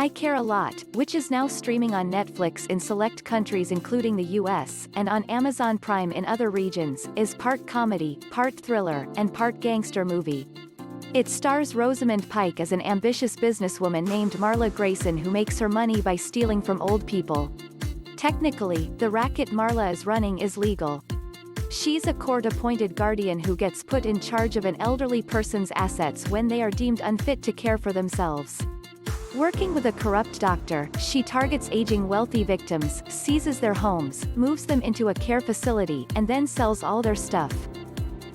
I Care a Lot, which is now streaming on Netflix in select countries including the US, and on Amazon Prime in other regions, is part comedy, part thriller, and part gangster movie. It stars Rosamund Pike as an ambitious businesswoman named Marla Grayson who makes her money by stealing from old people. Technically, the racket Marla is running is legal. She's a court-appointed guardian who gets put in charge of an elderly person's assets when they are deemed unfit to care for themselves. Working with a corrupt doctor, she targets aging wealthy victims, seizes their homes, moves them into a care facility, and then sells all their stuff.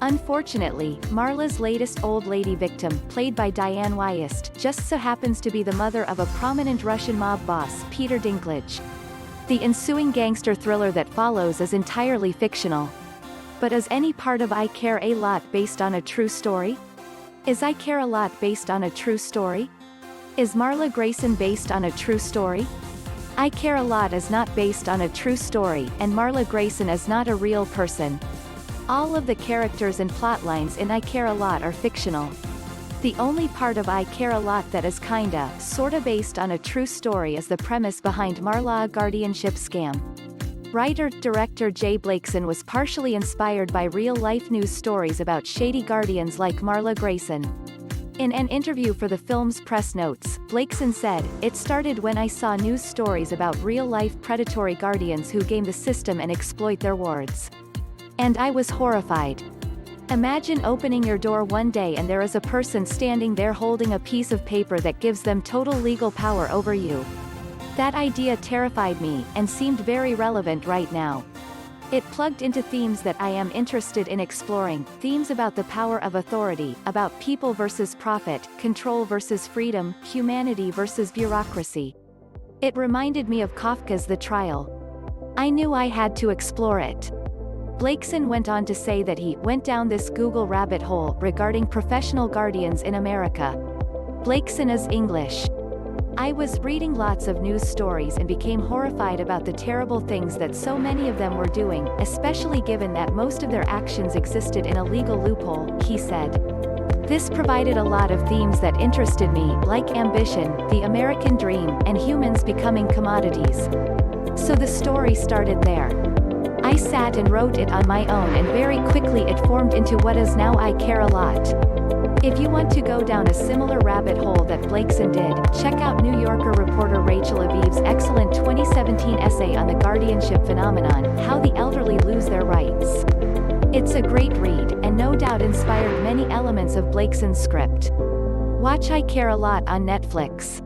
Unfortunately, Marla's latest old lady victim, played by Diane Wyest, just so happens to be the mother of a prominent Russian mob boss, Peter Dinklage. The ensuing gangster thriller that follows is entirely fictional. But is any part of I Care a Lot based on a true story? Is I Care a Lot based on a true story? Is Marla Grayson based on a true story? I Care a Lot is not based on a true story, and Marla Grayson is not a real person. All of the characters and plotlines in I Care a Lot are fictional. The only part of I Care a Lot that is sorta based on a true story is the premise behind Marla, a guardianship scam. Writer-director Jay Blakeson was partially inspired by real-life news stories about shady guardians like Marla Grayson. In an interview for the film's press notes, Blakeson said, "It started when I saw news stories about real-life predatory guardians who game the system and exploit their wards. And I was horrified. Imagine opening your door one day and there is a person standing there holding a piece of paper that gives them total legal power over you. That idea terrified me, and seemed very relevant right now. It plugged into themes that I am interested in exploring, themes about the power of authority, about people versus profit, control versus freedom, humanity versus bureaucracy. It reminded me of Kafka's The Trial. I knew I had to explore it." Blakeson went on to say that he went down this Google rabbit hole regarding professional guardians in America. Blakeson is English. "I was reading lots of news stories and became horrified about the terrible things that so many of them were doing, especially given that most of their actions existed in a legal loophole," he said. "This provided a lot of themes that interested me, like ambition, the American dream, and humans becoming commodities. So the story started there. I sat and wrote it on my own, and very quickly it formed into what is now I Care a Lot." If you want to go down a similar rabbit hole that Blakeson did, check out New Yorker reporter Rachel Aviv's excellent 2017 essay on the guardianship phenomenon, How the Elderly Lose Their Rights. It's a great read, and no doubt inspired many elements of Blakeson's script. Watch I Care a Lot on Netflix.